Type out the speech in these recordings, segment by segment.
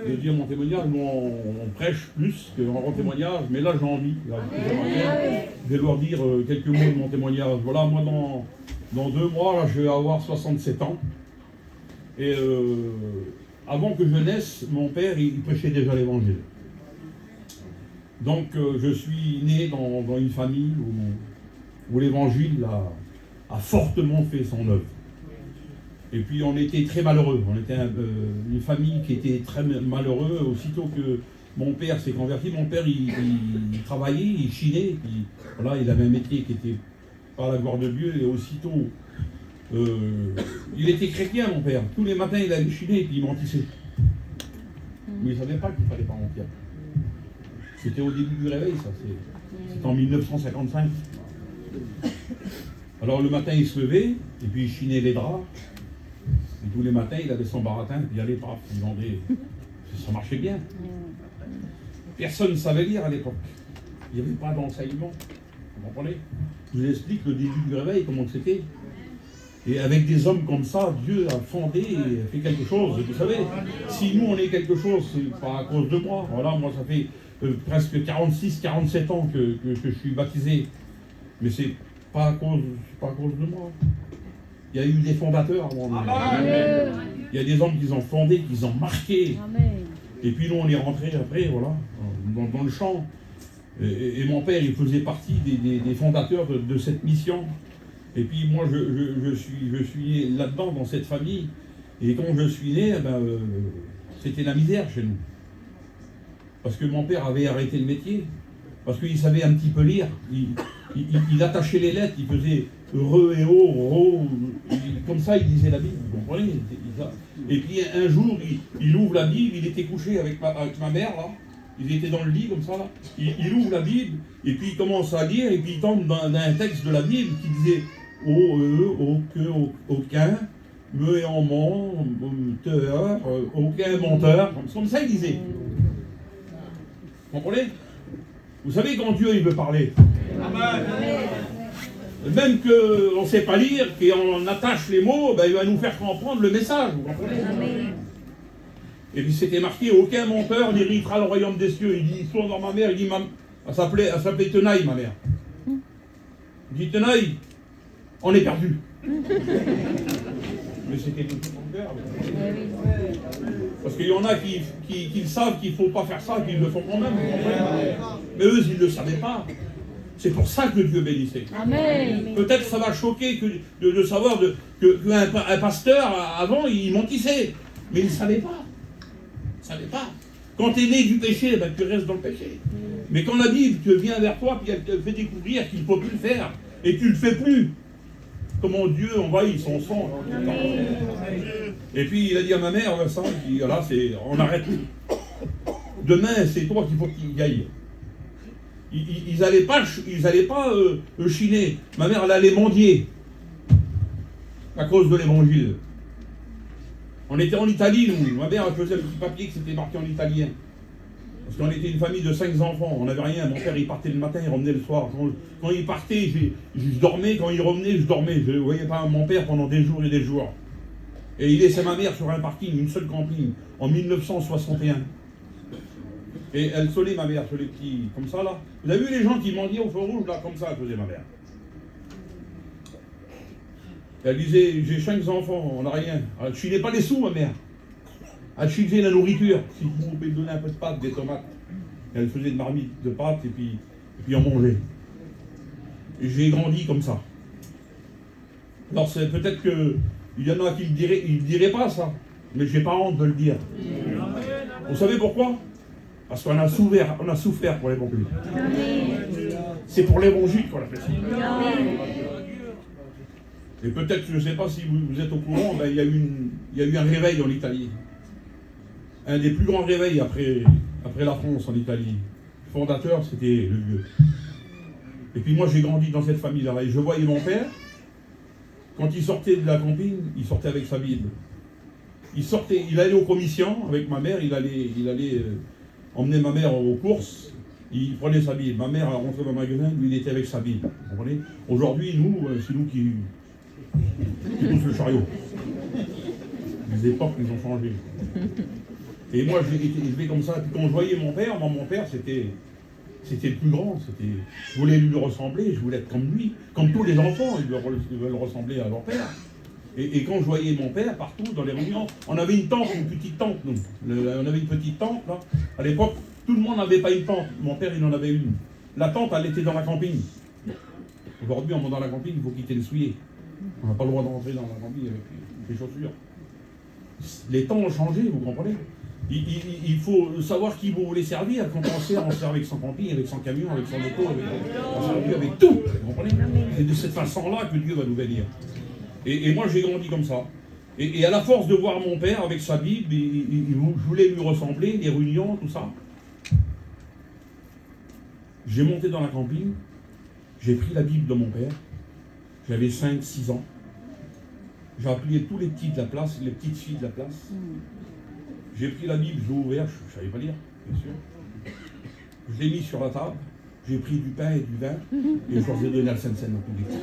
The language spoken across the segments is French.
de dire mon témoignage. On prêche plus qu'un grand témoignage, mais là j'ai envie. Je vais leur dire quelques mots de mon témoignage. Voilà, moi dans 2 mois, là, je vais avoir 67 ans. Et avant que je naisse, mon père, il prêchait déjà l'évangile. Donc je suis né dans une famille où l'évangile a fortement fait son œuvre. Et puis on était très malheureux. On était une famille qui était très malheureux. Aussitôt que mon père s'est converti, mon père il travaillait, il chinait. Puis, voilà, il avait un métier qui était par la gloire de Dieu. Et aussitôt, il était chrétien, mon père. Tous les matins, il allait chiner et puis il mentissait. Mais il ne savait pas qu'il ne fallait pas mentir. C'était au début du réveil, ça. C'était en 1955. Alors le matin, il se levait, et puis il chinait les draps. Et tous les matins, il avait son baratin, et puis il allait, paf, il vendait. Ça marchait bien. Personne ne savait lire à l'époque. Il n'y avait pas d'enseignement. Vous comprenez? Je vous explique le début du réveil, comment c'était. Et avec des hommes comme ça, Dieu a fondé et a fait quelque chose. Vous savez, si nous on est quelque chose, c'est pas à cause de moi. Voilà, moi ça fait presque 46-47 ans que je suis baptisé. Mais c'est pas à cause de moi. Il y a eu des fondateurs avant nous. Il y a des hommes qui ont fondé, qui ont marqué. Amen. Et puis nous on est rentrés après, voilà, dans le champ. Et mon père, il faisait partie des fondateurs de cette mission. Et puis moi, je suis né là-dedans, dans cette famille. Et quand je suis né, c'était la misère chez nous. Parce que mon père avait arrêté le métier. Parce qu'il savait un petit peu lire. Il attachait les lettres, il faisait re et o, ro. Comme ça, il lisait la Bible. Vous comprenez? Et puis un jour, il ouvre la Bible, il était couché avec ma mère, là. Ils étaient dans le lit comme ça, là. Il ouvre la Bible, et puis il commence à lire, et puis il tombe dans un texte de la Bible qui disait aucun, me et en menteur, aucun menteur. Comme ça il disait. Vous comprenez? Vous savez quand Dieu il veut parler. Amen. Même qu'on ne sait pas lire, qu'on attache les mots, il va nous faire comprendre le message. Vous comprenez? Amen. Et puis c'était marqué, aucun menteur n'héritera le royaume des cieux. Il dit, soit dans ma mère, il dit, elle s'appelait Tenaille, ma mère. Il dit, Tenaille, on est perdu. Mais c'était tout mon père. Parce qu'il y en a qui savent qu'il ne faut pas faire ça, qu'ils le font quand même. Mais eux, ils ne le savaient pas. C'est pour ça que Dieu bénissait. Amen. Peut-être ça va choquer de savoir qu'un pasteur, avant, il mentissait. Mais il ne savait pas. Ça n'est pas. Quand tu es né du péché, tu restes dans le péché. Mais quand la Bible te vient vers toi, puis elle te fait découvrir qu'il ne faut plus le faire, et tu ne le fais plus, comment Dieu envahit son sang. Et puis il a dit à ma mère, ça, voilà, on arrête. Demain, c'est toi qu'il faut qu'il y aille. Ils n'allaient pas chiner. Ma mère, elle allait mendier à cause de l'évangile. On était en Italie, nous. Ma mère faisait le petit papier qui s'était marqué en italien. Parce qu'on était une famille de 5 enfants. On n'avait rien. Mon père, il partait le matin, il revenait le soir. Quand il partait, je dormais. Quand il revenait, je dormais. Je ne voyais pas mon père pendant des jours et des jours. Et il laissait ma mère sur un parking, une seule camping, en 1961. Et elle sonnait, ma mère, sur les petits... Comme ça, là. Vous avez vu les gens qui mendiaient au feu rouge, là? Comme ça, elle faisait ma mère. Elle disait, j'ai 5 enfants, on n'a rien. Elle ne chilait pas les sous, ma mère. Elle chilait la nourriture. Si vous pouvez me donner un peu de pâtes, des tomates. Et elle faisait de marmite de pâtes et puis on mangeait. Et j'ai grandi comme ça. Alors c'est peut-être qu'il y en a qui ne diraient pas ça. Mais je n'ai pas honte de le dire. Vous savez pourquoi? Parce qu'on a souffert pour l'évangile. C'est pour l'évangile qu'on a fait ça. Et peut-être, je ne sais pas si vous êtes au courant, il y a eu un réveil en Italie. Un des plus grands réveils après la France en Italie. Le fondateur, c'était le vieux. Et puis moi, j'ai grandi dans cette famille-là. Et je voyais mon père, quand il sortait de la camping, il sortait avec sa Bible. Il allait aux commissions avec ma mère, il allait emmener ma mère aux courses. Il prenait sa Bible. Ma mère rentrait dans le magasin, lui, il était avec sa Bible. Vous comprenez? Aujourd'hui, nous, c'est nous qui pousse le chariot. Les époques nous ont changé. Et moi, j'ai été élevé comme ça. Et puis quand je voyais mon père, moi, mon père, c'était le plus grand. Je voulais lui ressembler, je voulais être comme lui. Comme tous les enfants, ils veulent ressembler à leur père. Et quand je voyais mon père, partout, dans les réunions, on avait une tante, une petite tante, nous. On avait une petite tante, là. À l'époque, tout le monde n'avait pas une tante. Mon père, il en avait une. La tante, elle était dans la camping. Aujourd'hui, on monte dans la camping, il faut quitter les souliers. On n'a pas le droit de rentrer dans la camping avec les chaussures. Les temps ont changé, vous comprenez? Il faut savoir qui vous voulez servir. Quand on sert avec son camping, avec son camion, avec son auto, avec tout. Vous comprenez? C'est de cette façon-là que Dieu va nous bénir. Et moi, j'ai grandi comme ça. Et à la force de voir mon père avec sa Bible, il voulait lui ressembler, les réunions, tout ça. J'ai monté dans la camping, j'ai pris la Bible de mon père. J'avais 5-6 ans. J'ai appelé tous les petits de la place, les petites filles de la place. J'ai pris la Bible, je l'ai ouverte, je ne savais pas lire, bien sûr. Je l'ai mis sur la table, j'ai pris du pain et du vin, et je leur ai donné à la Sainte-Seine dans tous les petits.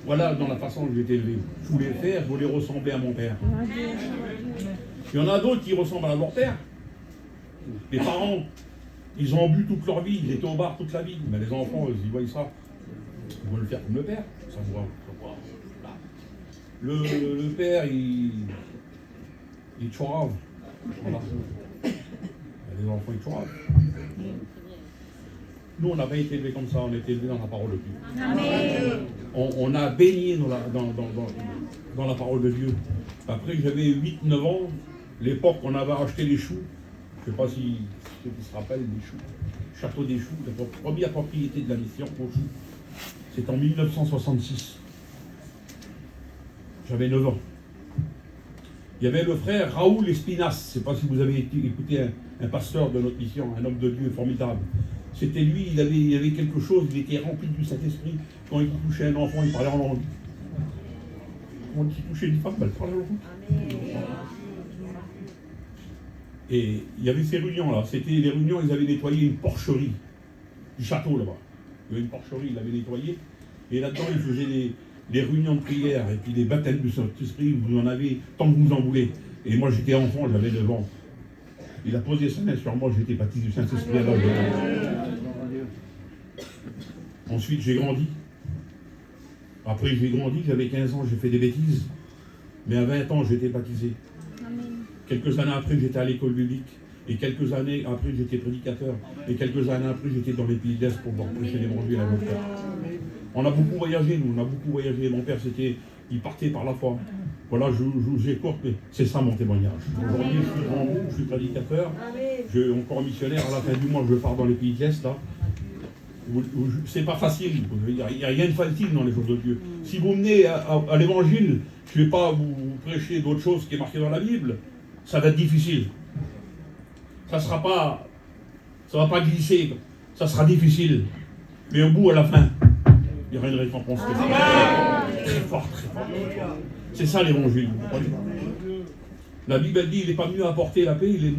Voilà dans la façon dont j'ai été élevé. Je voulais faire, je voulais ressembler à mon père. Il y en a d'autres qui ressemblent à leur père. Les parents, ils ont bu toute leur vie, ils étaient au bar toute la vie. Mais les enfants, ils voient ça, ils vont le faire comme le père. Ça voit. Le père, il chourave. Voilà. Les enfants, ils chourave. Nous, on n'a pas été élevés comme ça, on a été élevés dans la parole de Dieu. Amen. On a baigné dans la parole de Dieu. Après, j'avais 8-9 ans, l'époque on avait acheté les choux. Je ne sais pas si ceux qui se rappellent des choux. Château des choux, la première propriété de la mission aux choux. C'est en 1966. J'avais 9 ans. Il y avait le frère Raoul Espinas. Je ne sais pas si vous avez écouté un pasteur de notre mission, un homme de Dieu formidable. C'était lui, il avait quelque chose, il était rempli du Saint-Esprit. Quand il touchait un enfant, il parlait en langue. Quand il touchait une femme, elle parlait en langue. Et il y avait ces réunions-là. C'était les réunions, ils avaient nettoyé une porcherie du château là-bas. Il y avait une porcherie, ils l'avaient nettoyée. Et là-dedans, ils faisaient les réunions de prière et puis les baptêmes du Saint-Esprit. Vous en avez tant que vous en voulez. Et moi, j'étais enfant, j'avais 9 ans. Il a posé sa main sur moi, j'ai été baptisé du Saint-Esprit à l'âge de 9 ans. Ensuite, j'ai grandi. Après, j'ai grandi, j'avais 15 ans, j'ai fait des bêtises. Mais à 20 ans, j'ai été baptisé. Quelques années après, j'étais à l'école biblique. Et quelques années après, j'étais prédicateur. Et quelques années après, j'étais dans les pays d'Est pour prêcher l'évangile à mon père. On a beaucoup voyagé, nous, on a beaucoup voyagé. Mon père, il partait par la foi. Voilà, je vous écoute, mais c'est ça mon témoignage. Aujourd'hui, je suis grand bout, je suis prédicateur. Je suis encore missionnaire. À la fin du mois, je pars dans les pays d'Est, là. C'est pas facile. Il n'y a rien de facile dans les jours de Dieu. Si vous menez à l'évangile, je ne vais pas vous prêcher d'autres choses qui est marqué dans la Bible. Ça va être difficile. Ça va pas glisser. Ça sera difficile. Mais au bout, à la fin, il y aura une récompense très forte, très forte. C'est ça l'évangile. La Bible elle dit, il n'est pas mieux apporter la paix, il est mieux